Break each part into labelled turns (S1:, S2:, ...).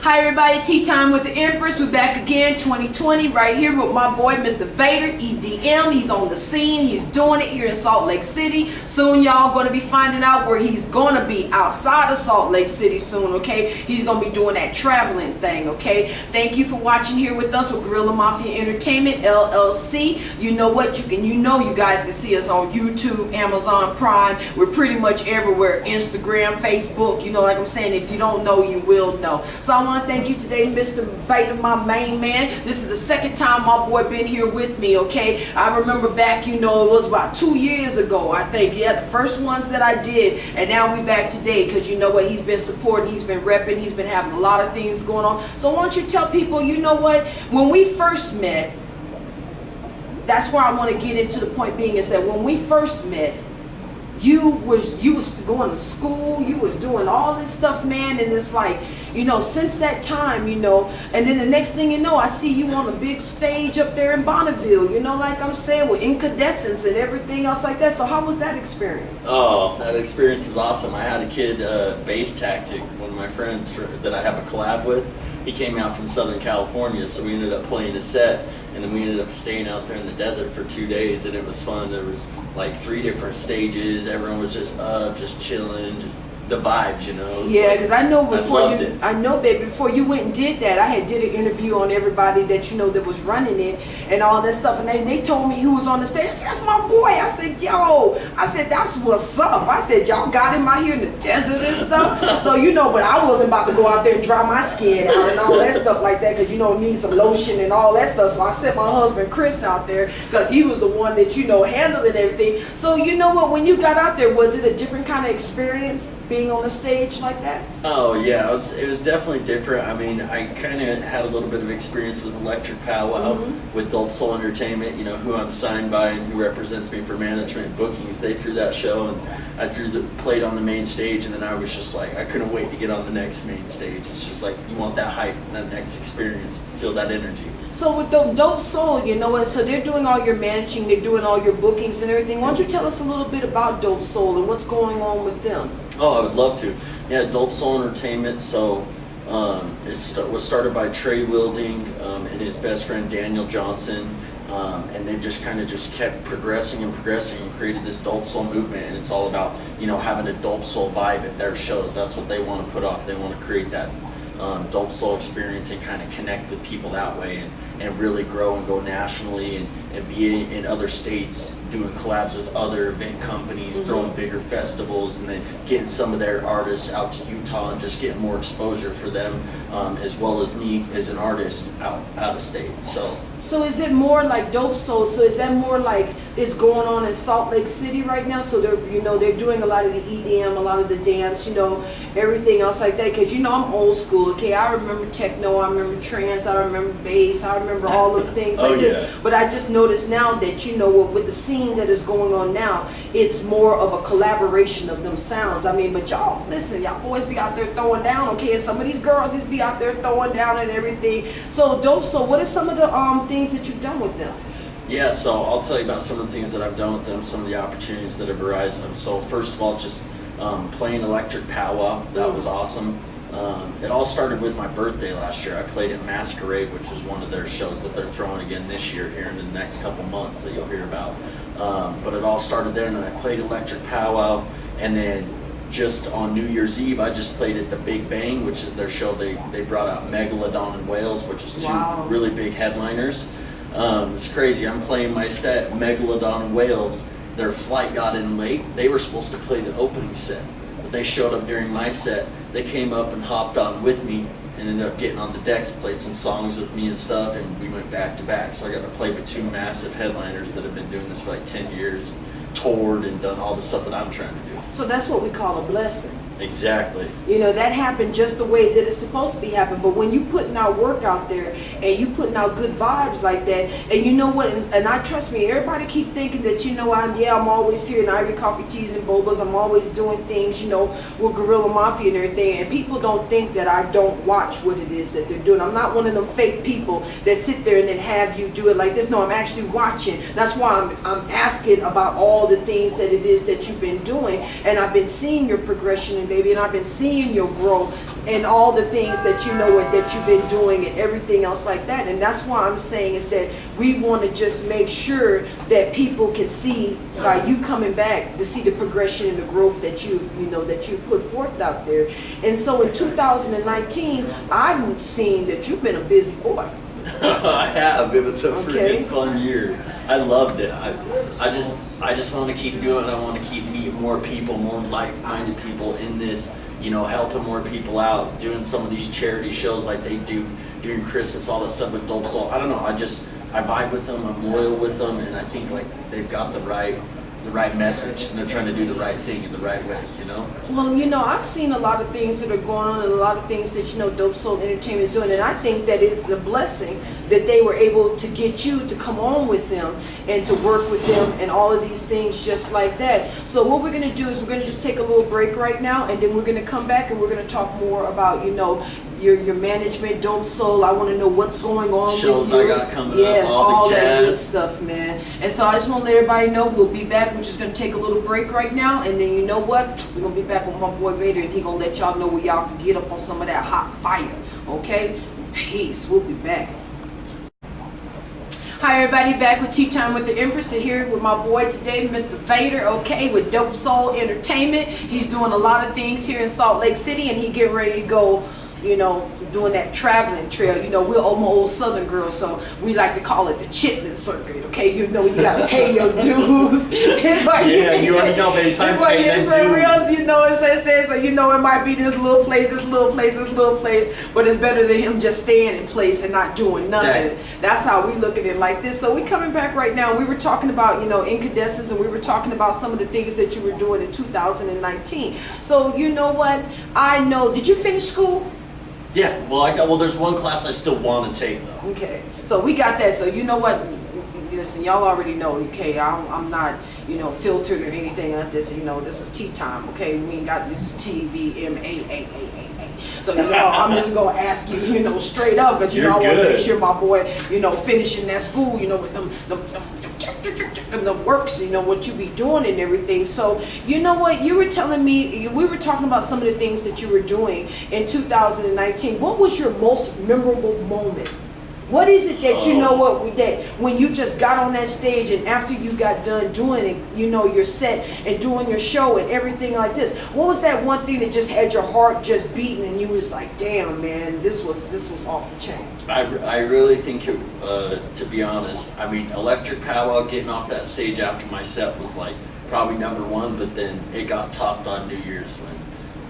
S1: Hi everybody, Tea Time with the Empress. We're back again, 2020, right here with my boy, Mr. Vader, EDM. He's on the scene. He's doing it here in Salt Lake City. Soon y'all going to be finding out where he's going to be outside of Salt Lake City soon, okay? He's going to be doing that traveling thing, okay? Thank you for watching here with us with Guerrilla Mafia Entertainment, LLC. You know what? You guys can see us on YouTube, Amazon Prime. We're pretty much everywhere. Instagram, Facebook, like I'm saying, if you don't know, you will know. So I want to thank you today, Mr. Vader, my main man. This is the second time my boy been here with me, okay? I remember back, it was about 2 years ago, I think. Yeah, the first ones that I did, and now we back today because you know what? He's been supporting, he's been repping, he's been having a lot of things going on. So why don't you tell people, you know what? When we first met, that's where I want to get into the point being is that when we first met, you was going to school, you was doing all this stuff, man, and it's like, since that time, and then the next thing you know, I see you on a big stage up there in Bonneville, like I'm saying, with incandescents and everything else like that. So how was that experience?
S2: Oh, that experience was awesome. I had a kid, Bass Tactic, one of my friends that I have a collab with. He came out from Southern California, so we ended up playing a set, and then we ended up staying out there in the desert for 2 days, and it was fun. There was like 3 different stages. Everyone was just up, just chilling, just the vibes,
S1: Yeah, because I know
S2: baby,
S1: before you went and did that, I did an interview on everybody that that was running it and all that stuff, and they told me who was on the stage. I said, that's my boy. I said, yo, that's what's up. I said, y'all got him out here in the desert and stuff. So but I wasn't about to go out there and dry my skin out and all that stuff like that, because need some lotion and all that stuff. So I sent my husband Chris out there because he was the one that handled it and everything. So what, when you got out there, was it a different kind of experience being on the stage like that?
S2: Oh yeah, it was definitely different. I mean, I kind of had a little bit of experience with Electric Powwow, with Dope Soul Entertainment, who I'm signed by and who represents me for management and bookings. They threw that show, and I played on the main stage, and then I was just like, I couldn't wait to get on the next main stage. It's just like, you want that hype, that next experience, feel that energy.
S1: So with Dope Soul, and so they're doing all your managing, they're doing all your bookings and everything. Why don't you tell us a little bit about Dope Soul and what's going on with them?
S2: Oh, I would love to. Yeah, Dope Soul Entertainment. So it was started by Trey Wilding and his best friend Daniel Johnson, and they've just kept progressing and created this Dope Soul movement. And it's all about having a Dope Soul vibe at their shows. That's what they want to put off. They want to create that Dope Soul experience and kind of connect with people that way, and really grow and go nationally and be in other states, doing collabs with other event companies, throwing bigger festivals, and then getting some of their artists out to Utah and just getting more exposure for them, as well as me as an artist out of state. So
S1: is it more like Dope Soul? So is that more like it's going on in Salt Lake City right now? So they're doing a lot of the EDM, a lot of the dance, everything else like that. Because I'm old school. Okay, I remember techno, I remember trance, I remember bass, I remember all of the things like this. But I just noticed now that with the scene that is going on now, it's more of a collaboration of them sounds. I mean, but y'all listen, y'all boys be out there throwing down, okay? And some of these girls just be out there throwing down and everything. So Dope Soul, what are some of the things that you've done with them?
S2: Yeah, so I'll tell you about some of the things that I've done with them, some of the opportunities that have arisen. So first of all, just playing Electric Powwow, that was awesome. It all started with my birthday last year. I played at Masquerade, which was one of their shows that they're throwing again this year here in the next couple months that you'll hear about. But it all started there, and then I played Electric Powwow, and then just on New Year's Eve, I just played at the Big Bang, which is their show. They brought out Megalodon and Whales, which is two really big headliners. It's crazy. I'm playing my set, Megalodon and Whales. Their flight got in late. They were supposed to play the opening set, but they showed up during my set. They came up and hopped on with me and ended up getting on the decks, played some songs with me and stuff, and we went back to back. So I got to play with 2 massive headliners that have been doing this for like 10 years, toured and done all the stuff that I'm trying to do.
S1: So that's what we call a blessing.
S2: Exactly.
S1: That happened just the way that it's supposed to be happening. But when you putting out work out there and you putting out good vibes like that, and you know what, and I trust me, everybody keep thinking that I'm always here in Ivory Coffee Teas and Bobas. I'm always doing things, with Guerrilla Mafia and everything. And people don't think that I don't watch what it is that they're doing. I'm not one of them fake people that sit there and then have you do it like this. No, I'm actually watching. That's why I'm asking about all the things that it is that you've been doing, and I've been seeing your progression and baby, and I've been seeing your growth and all the things that you know that you've been doing and everything else like that. And that's why I'm saying is that we want to just make sure that people can see by you coming back to see the progression and the growth that you've put forth out there. And so in 2019, I've seen that you've been a busy boy.
S2: I have. It was a freaking fun year. I loved it. I just want to keep doing it. I want to keep meeting more people, more like-minded people in this, helping more people out, doing some of these charity shows like they do during Christmas, all that stuff with Dope Soul. I don't know. I vibe with them. I'm loyal with them, and I think like they've got the right message, and they're trying to do the right thing in the right way,
S1: Well, I've seen a lot of things that are going on and a lot of things that, Dope Soul Entertainment is doing, and I think that it's a blessing that they were able to get you to come on with them and to work with them and all of these things just like that. So what we're going to do is we're going to just take a little break right now, and then we're going to come back and we're going to talk more about, your management, Dope Soul. I want to know what's going on
S2: shows
S1: with you.
S2: I got coming
S1: yes,
S2: up, all the
S1: that good
S2: jazz
S1: stuff, man. And so I just want to let everybody know we'll be back. We're just going to take a little break right now, and then you know what? We're going to be back with my boy Vader, and he going to let y'all know where y'all can get up on some of that hot fire, okay? Peace. We'll be back. Hi everybody, back with Tea Time with the Empress, and here with my boy today, Mr. Vader, okay, with Dope Soul Entertainment. He's doing a lot of things here in Salt Lake City, and he getting ready to go, doing that traveling trail. We're my old Southern girls, so we like to call it the chitlin circuit, okay? You gotta pay your dues.
S2: Yeah, you already know, baby. Time to pay them dues.
S1: So it might be this little place, but it's better than him just staying in place and not doing nothing.
S2: Exactly.
S1: That's how we look at it like this. So we coming back right now. We were talking about, incandescence, and we were talking about some of the things that you were doing in 2019. So you know what? I know, did you finish school?
S2: Yeah, well, there's one class I still want to take though.
S1: Okay, so we got that. So you know what? Listen, y'all already know. Okay, I'm not filtered or anything like this. This is tea time. Okay, we ain't got this TVMAAAA. So I'm just gonna ask you, straight up, because I want to make sure my boy, finishing that school, with the works, what you be doing and everything. So you know what, you were telling me, we were talking about some of the things that you were doing in 2019. What was your most memorable moment? What is it that that when you just got on that stage and after you got done doing it, your set and doing your show and everything like this, what was that one thing that just had your heart just beating and you was like, damn man, this was off the chain?
S2: I really think, to be honest, Electric Powwow, getting off that stage after my set was like probably number one, but then it got topped on New Year's when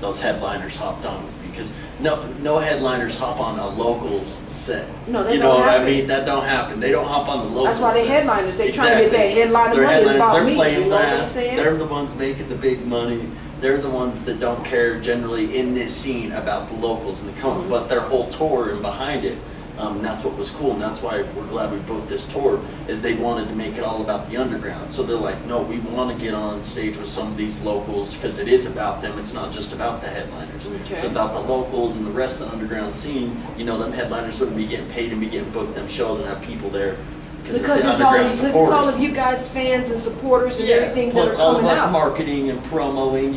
S2: those headliners hopped on with me, because no headliners hop on a locals set.
S1: No, that
S2: you know
S1: don't
S2: what
S1: happen.
S2: I mean? That don't happen. They don't hop on the locals.
S1: That's why they
S2: set.
S1: headliners. They
S2: Exactly.
S1: trying to get that headliner
S2: They're
S1: money. It's
S2: headliners.
S1: about
S2: They're
S1: me.
S2: playing
S1: You know what I'm
S2: last.
S1: saying?
S2: They're the ones making the big money. They're the ones that don't care generally in this scene about the locals and the come, but their whole tour and behind it. And that's what was cool, and that's why we're glad we booked this tour, is they wanted to make it all about the underground. So they're like, no, we want to get on stage with some of these locals, because it is about them. It's not just about the headliners.
S1: Okay.
S2: It's about the locals and the rest of the underground scene. Them headliners wouldn't be getting paid and be getting booked them shows and have people there.
S1: Because it's all of you guys, fans and supporters and everything
S2: plus
S1: that are coming
S2: all of us
S1: out.
S2: marketing and promoing,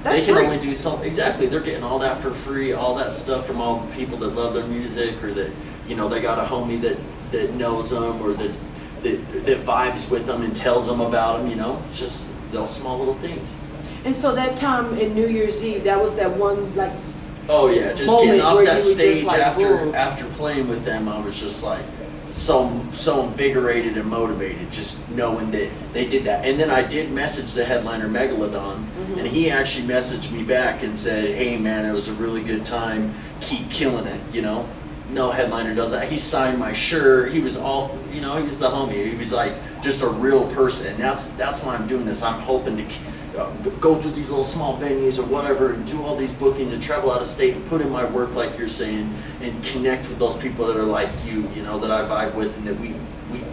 S1: That's
S2: they can
S1: free.
S2: only do something. Exactly, they're getting all that for free, all that stuff from all the people that love their music, or that, they got a homie that knows them, or that vibes with them and tells them about them, It's just those small little things.
S1: And so that time in New Year's Eve, that was that one, like,
S2: oh yeah, just
S1: moment
S2: getting off
S1: where
S2: that
S1: you were just
S2: stage
S1: like, boom.
S2: after playing with them, I was just like, so invigorated and motivated, just knowing that they did that. And then I did message the headliner Megalodon, and he actually messaged me back and said, hey man, it was a really good time, keep killing it, No headliner does that. He signed my shirt. He was all, he was the homie. He was like just a real person, and that's why I'm doing this. I'm hoping to go through these little small venues or whatever and do all these bookings and travel out of state and put in my work, like you're saying, and connect with those people that are like you, that I vibe with, and that we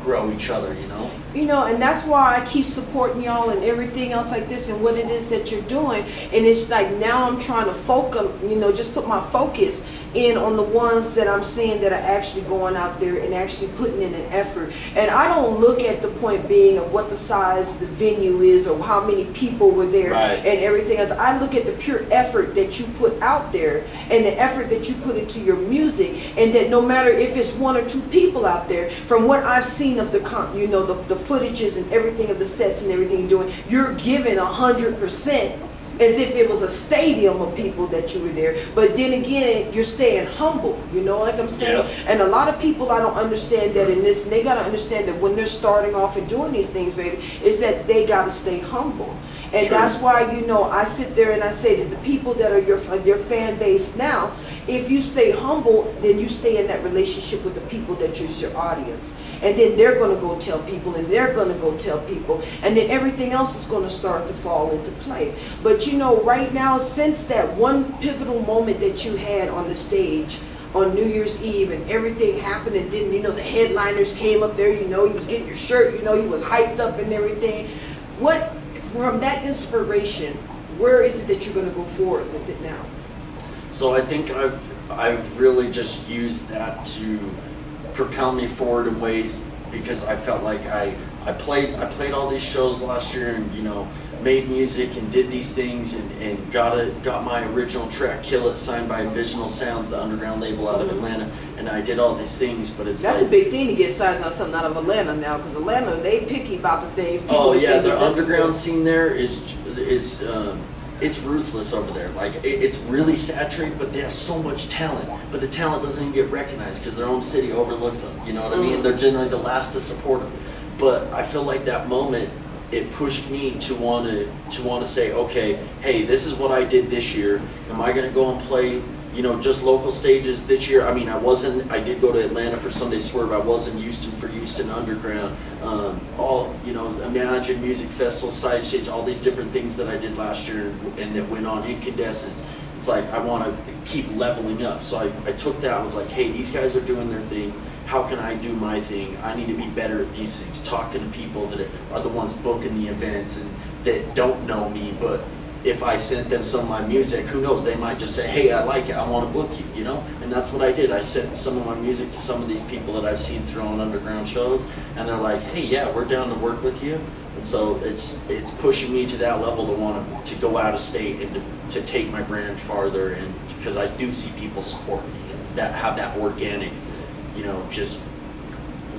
S2: grow each other,
S1: And that's why I keep supporting y'all and everything else like this and what it is that you're doing. And it's like now I'm trying to focus, just put my focus in on the ones that I'm seeing that are actually going out there and actually putting in an effort. And I don't look at the point being of what the size the venue is or how many people were there and everything else. I look at the pure effort that you put out there and the effort that you put into your music, and that no matter if it's one or two people out there, from what I've seen of the the footages and everything of the sets and everything you're doing, you're giving 100%. As if it was a stadium of people that you were there. But then again, you're staying humble, you know what I'm saying? Yeah. And a lot of people, I don't understand that in this, and they got to understand that when they're starting off and doing these things, baby, is that they got to stay humble. And that's why, you know, I sit there and I say that the people that are your fan base now, if you stay humble, then you stay in that relationship with the people that is your audience. And then they're going to go tell people, and they're going to go tell people, and then everything else is going to start to fall into play. But you know, right now, since that one pivotal moment that you had on the stage on New Year's Eve and everything happened, and then, you know, the headliners came up there, you know, you was getting your shirt, you know, you was hyped up and everything. What, from that inspiration, where is it that you're going to go forward with it now?
S2: So I think I've really just used that to propel me forward in ways, because I felt like I played all these shows last year, and, you know, made music and did these things, and got my original track "Kill It" signed by Visional Sounds, the underground label out of Atlanta, and I did all these things. But that's
S1: a big thing to get signed on something out of Atlanta now, because Atlanta, they picky about the things.
S2: Oh yeah, the underground scene there is it's ruthless over there. Like, it's really saturated, but they have so much talent. But the talent doesn't even get recognized because their own city overlooks them. You know what I mean? They're generally the last to support them. But I feel like that moment, it pushed me to want to say, okay, hey, this is what I did this year. Am I going to go and play, you know, just local stages this year? I mean, I did go to Atlanta for Sunday Swerve. I was in Houston for Houston Underground. You know, Imagine Music Festival, side stage, all these different things that I did last year and that went on. Incandescence. It's like, I want to keep leveling up. So I took that. I was like, hey, these guys are doing their thing. How can I do my thing? I need to be better at these things, talking to people that are the ones booking the events and that don't know me. But if I sent them some of my music, who knows, they might just say, hey, I like it, I want to book you, you know? And that's what I did. I sent some of my music to some of these people that I've seen throwing underground shows, and they're like, hey, yeah, we're down to work with you. And so it's pushing me to that level to want to go out of state and to take my brand farther, and because I do see people support me and that have that organic, you know, just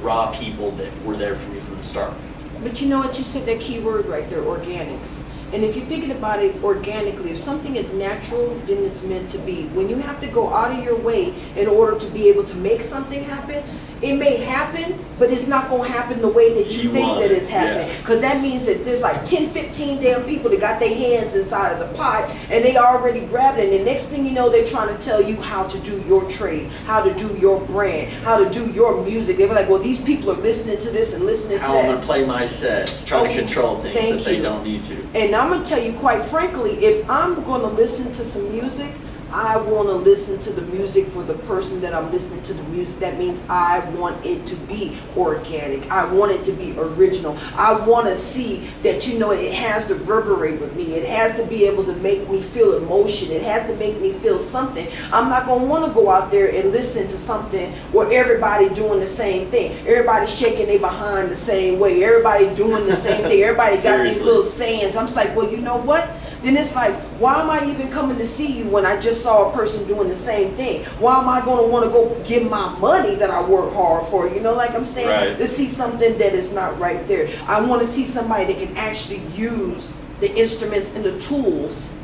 S2: raw people that were there for me from the start.
S1: But you know what, you said that key word right there, organics. And if you're thinking about it organically, if something is natural, then it's meant to be. When you have to go out of your way in order to be able to make something happen, it may happen, but it's not going to happen the way that you think that it's happening. Because that means that there's like 10, 15 damn people that got their hands inside of the pot, and they already grabbed it. And the next thing you know, they're trying to tell you how to do your trade, how to do your brand, how to do your music. They're like, well, these people are listening to this and listening to that.
S2: How I'm going to play my sets, trying to control things that they don't need to.
S1: And I'm going to tell you, quite frankly, if I'm going to listen to some music, I want to listen to the music for the person that I'm listening to the music. That means I want it to be organic. I want it to be original. I want to see that, you know, it has to reverberate with me. It has to be able to make me feel emotion. It has to make me feel something. I'm not going to want to go out there and listen to something where everybody doing the same thing. Everybody shaking their behind the same way. Everybody doing the same thing. Everybody got these little sayings. I'm just like, well, you know what? Then it's like, why am I even coming to see you when I just saw a person doing the same thing? Why am I going to want to go give my money that I work hard for? You know, like I'm saying, to see something that is not right there. I want to see somebody that can actually use the instruments and the tools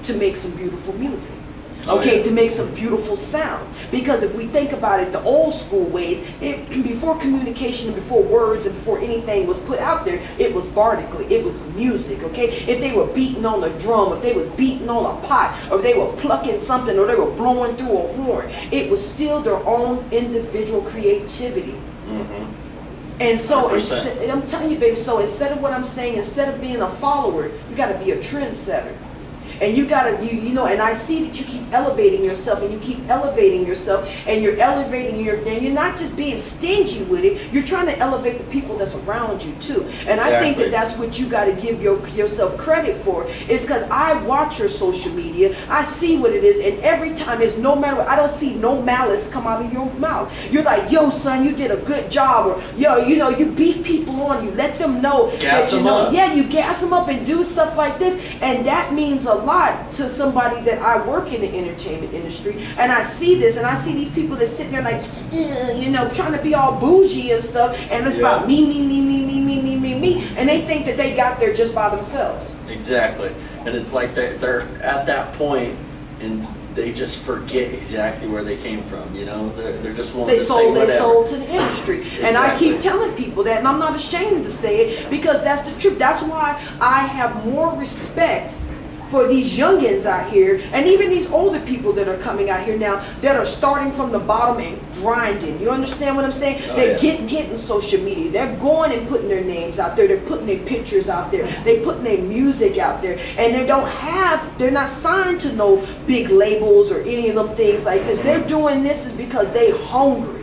S1: to make some beautiful music. To make some beautiful sound. Because if we think about it, the old school ways, before communication and before words and before anything was put out there, it was bardically, it was music, okay? If they were beating on a drum, if they was beating on a pot, or if they were plucking something, or they were blowing through a horn, it was still their own individual creativity. And so, I'm telling you, baby, so instead of what I'm saying, instead of being a follower, you got to be a trendsetter. and you gotta, you know, and I see that you keep elevating yourself, and you keep elevating yourself, and you're elevating and you're not just being stingy with it, you're trying to elevate the people that's around you too. And I think that that's what you got to give yourself credit for, is because I watch your social media, I see what it is, and every time it's no matter what, I don't see no malice come out of your mouth. You're like, yo son, you did a good job, or yo, you know, you beef people on, you let them know
S2: gas
S1: that, you
S2: them
S1: know,
S2: up.
S1: yeah, you gas them up and do stuff like this, and that means a lot to somebody that I work in the entertainment industry, and I see this, and I see these people that sit there like, you know, trying to be all bougie and stuff, and it's about me, and they think that they got there just by themselves.
S2: Exactly, and it's like they're at that point, and they just forget exactly where they came from. You know, they're just willing to say whatever.
S1: They sold to the industry,
S2: Exactly.
S1: And I keep telling people that, and I'm not ashamed to say it, because that's the truth. That's why I have more respect for these youngins out here, and even these older people that are coming out here now that are starting from the bottom and grinding. You understand what I'm saying? They're getting hit in social media. They're going and putting their names out there. They're putting their pictures out there. They're putting their music out there, and they're not signed to no big labels or any of them things like this. They're doing this is because they hungry.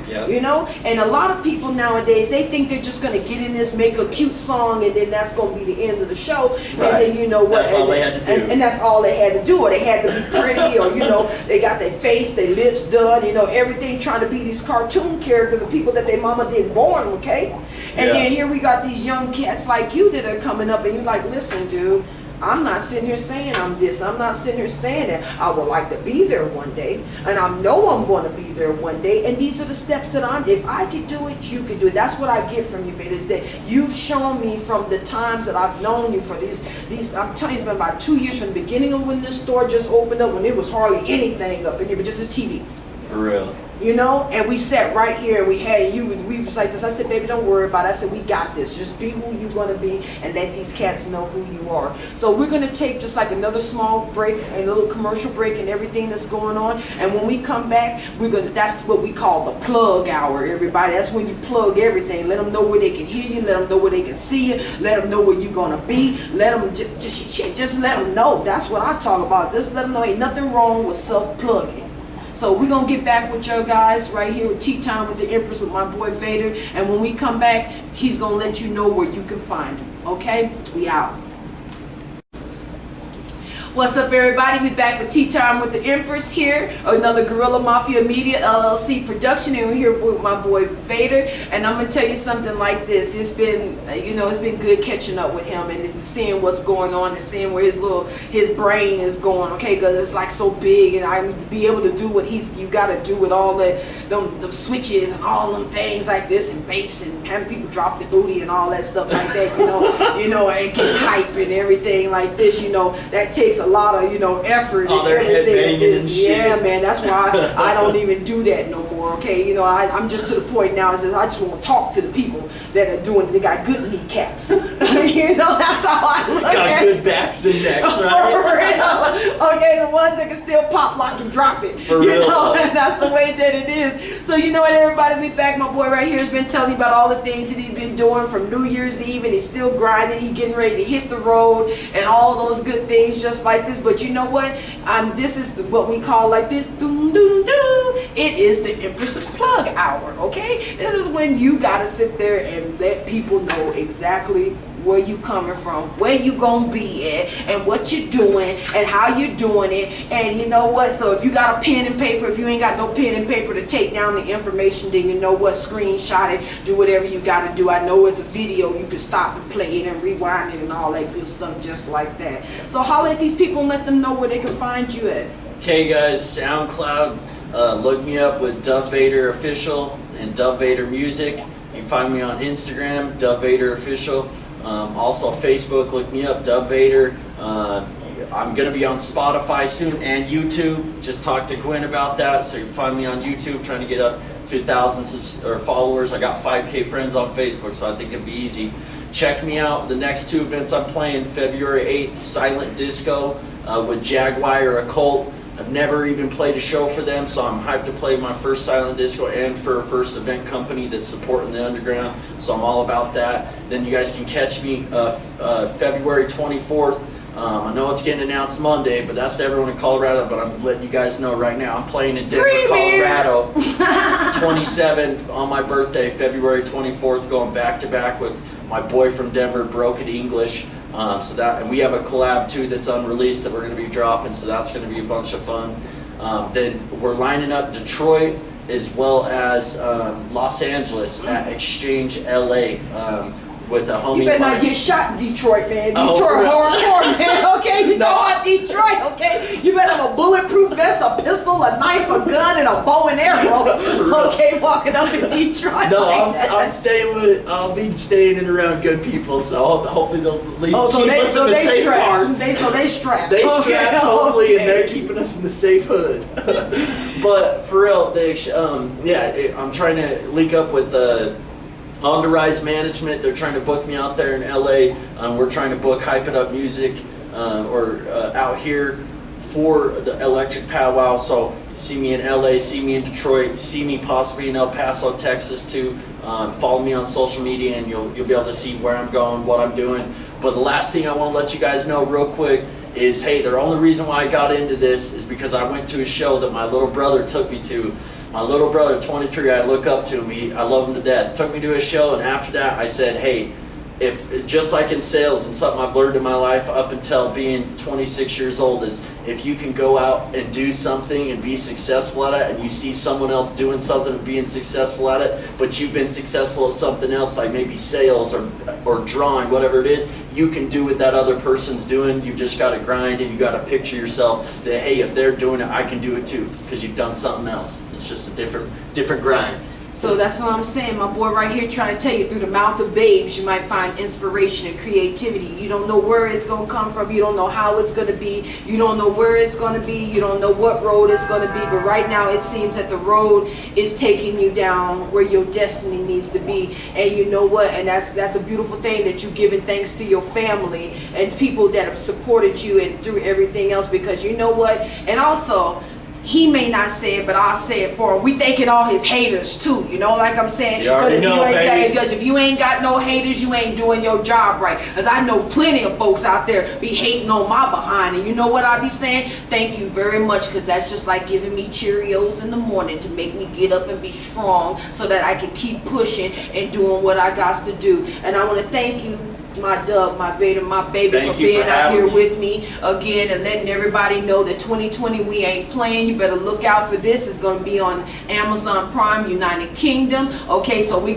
S2: Yep.
S1: You know, and a lot of people nowadays, they think they're just going to get in this, make a cute song, and then that's going to be the end of the show.
S2: Right.
S1: And then, you know what?
S2: That's all they had to do.
S1: And that's all they had to do. Or they had to be pretty, or, you know, they got their face, their lips done, you know, everything, trying to be these cartoon characters of people that their mama didn't born, okay? And then here we got these young cats like you that are coming up, and you're like, listen, dude, I'm not sitting here saying I'm this. I'm not sitting here saying that I would like to be there one day, and I know I'm going to be there one day. And these are the steps that if I could do it, you could do it. That's what I get from you, Vader, is that you've shown me from the times that I've known you for these. I'm telling you, it's been about 2 years from the beginning of when this store just opened up, when there was hardly anything up in here, but just a TV.
S2: For real.
S1: You know, and we sat right here, and we had you, and we was like this. I said, baby, don't worry about it. I said, we got this. Just be who you're going to be, and let these cats know who you are. So we're going to take just like another small break, a little commercial break, and everything that's going on. And when we come back, that's what we call the plug hour, everybody. That's when you plug everything. Let them know where they can hear you. Let them know where they can see you. Let them know where you're going to be. Let them just let them know. That's what I talk about. Just let them know ain't nothing wrong with self-plugging. So we're going to get back with your guys right here with Tea Time with the Empress with my boy Vader. And when we come back, he's going to let you know where you can find him. Okay? We out. What's up, everybody? We back with Tea Time with the Empress here. Another Guerrilla Mafia Media LLC production. And we're here with my boy Vader. And I'm going to tell you something like this. It's been, it's been good catching up with him and seeing what's going on and seeing where his brain is going, okay? Because it's like so big, and I be able to do what you got to do with all the switches and all them things like this, and bass, and having people drop the booty and all that stuff like that, and get hype and everything like this, that takes a lot of, effort and everything. Yeah, man, that's why I don't even do that no more, okay? I'm just to the point now, I just want to talk to the people that are doing, they got good kneecaps. That's how I look
S2: got
S1: at
S2: good backs and necks, right?
S1: For real. Okay, the ones that can still pop, lock, and drop it.
S2: For real.
S1: And that's the way that it is. So you know what, everybody, we back. My boy right here has been telling you about all the things that he's been doing from New Year's Eve, and he's still grinding. He's getting ready to hit the road and all those good things just like this. But you know what? This is what we call like this. Doom, doom, doom. It is the Empress's Plug Hour, okay? This is when you got to sit there and let people know exactly where you coming from, where you gonna be at, and what you're doing, and how you're doing it. And you know what? So if you got a pen and paper, if you ain't got no pen and paper to take down the information, then you know what? Screenshot it, do whatever you gotta do. I know it's a video, you can stop and play it and rewind it and all that good stuff just like that. So holler at these people and let them know where they can find you at.
S2: Okay guys, SoundCloud, look me up with Dub Vader Official and Dub Vader Music. You can find me on Instagram, Dub Vader Official. Also Facebook, look me up, Dub Vader. I'm going to be on Spotify soon and YouTube. Just talked to Gwen about that, so you can find me on YouTube, trying to get up to 1,000 followers. I got 5K friends on Facebook, so I think it'd be easy. Check me out. The next two events I'm playing, February 8th, Silent Disco with Jaguar Occult. I've never even played a show for them, so I'm hyped to play my first silent disco and for a first event company that's supporting the underground, so I'm all about that. Then you guys can catch me February 24th I know it's getting announced Monday, but that's to everyone in Colorado. But I'm letting you guys know right now. I'm playing in Denver, Colorado, 27th on my birthday, February 24th, going back to back with my boy from Denver, Broken English. And we have a collab too that's unreleased that we're going to be dropping. So that's going to be a bunch of fun. Then we're lining up Detroit as well as Los Angeles at Exchange LA. With a homie.
S1: You better not get shot in Detroit, man. Detroit hardcore, man. Okay, you know about Detroit. Okay, you better have a bulletproof vest, a pistol, a knife, a gun, and a bow and arrow. Okay, walking up in Detroit.
S2: No, I'm staying with. I'll be staying in around good people, so hopefully they'll keep us in the safe parts.
S1: So they strapped.
S2: They strapped, hopefully, and they're keeping us in the safe hood. But for real, I'm trying to link up with On the Rise Management. They're trying to book me out there in LA. We're trying to book Hype It Up Music out here for the Electric Powwow. So see me in LA, see me in Detroit, see me possibly in El Paso, Texas too. Follow me on social media and you'll be able to see where I'm going, what I'm doing. But the last thing I want to let you guys know real quick is, hey, the only reason why I got into this is because I went to a show that my little brother took me to. My little brother, 23, I look up to him. I love him to death. Took me to a show, and after that, I said, hey, if just like in sales and something I've learned in my life up until being 26 years old is if you can go out and do something and be successful at it, and you see someone else doing something and being successful at it, but you've been successful at something else like maybe sales or drawing, whatever it is, you can do what that other person's doing. You've just got to grind and you got to picture yourself that, hey, if they're doing it, I can do it too, because you've done something else. It's just a different grind.
S1: So that's what I'm saying. My boy right here trying to tell you, through the mouth of babes, you might find inspiration and creativity. You don't know where it's going to come from. You don't know how it's going to be. You don't know where it's going to be. You don't know what road it's going to be. But right now it seems that the road is taking you down where your destiny needs to be. And you know what? And that's a beautiful thing that you're giving thanks to your family and people that have supported you and through everything else. Because you know what? And also, he may not say it, but I'll say it for him. We thanking all his haters too, you know, like I'm saying. Because if you ain't got no haters, you ain't doing your job right. Because I know plenty of folks out there be hating on my behind, and you know what I be saying? Thank you very much, because that's just like giving me Cheerios in the morning to make me get up and be strong, so that I can keep pushing and doing what I got to do. And I want to thank you, my Dub, my Vader, my baby, for being out here with me again and letting everybody know that 2020 we ain't playing. You better look out for this. It's going to be on Amazon Prime, United Kingdom. Okay, so we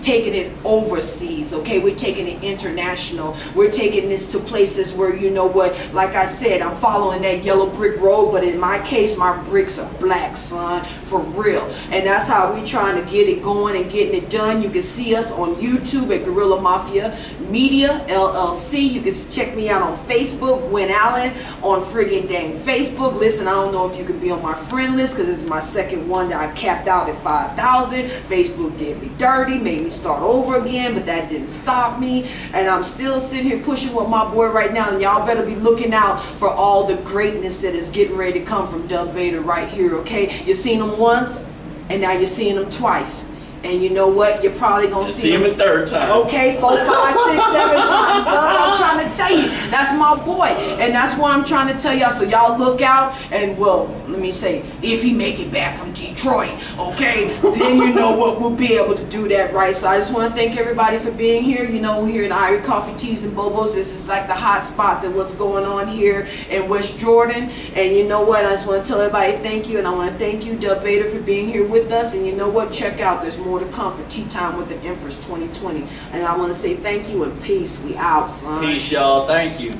S1: taking it overseas. Okay, we're taking it international. We're taking this to places where, you know what, like I said, I'm following that yellow brick road, but in my case, my bricks are black, son, for real. And that's how we trying to get it going and getting it done. You can see us on YouTube at Guerrilla Mafia Media LLC. You can check me out on Facebook, Gwen Allen, on friggin' dang Facebook. Listen, I don't know if you can be on my friend list, because it's my second one that I've capped out at 5,000. Facebook did me dirty, made me start over again, but that didn't stop me. And I'm still sitting here pushing with my boy right now, and y'all better be looking out for all the greatness that is getting ready to come from Dub Vader right here, okay? You seen him once, and now you're seeing him twice. And you know what? You're probably going to see
S2: him a third time.
S1: Okay, 4, 5, 6, 7 times. So I'm trying to tell you, that's my boy. And that's why I'm trying to tell y'all. So y'all look out. And, well, let me say, if he make it back from Detroit, okay, then you know what, we'll be able to do that, right? So I just want to thank everybody for being here. You know, here in Irie Coffee, Teas, and Bobos, this is like the hot spot that what's going on here in West Jordan. And you know what? I just want to tell everybody thank you. And I want to thank you, Dub Vader, for being here with us. And you know what? Check out, there's more to come for Tea Time with the Emprezz 2020. And I want to say thank you and peace. We out, son.
S2: Peace, y'all. Thank you.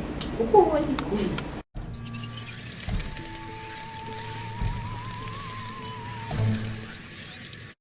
S1: Boy.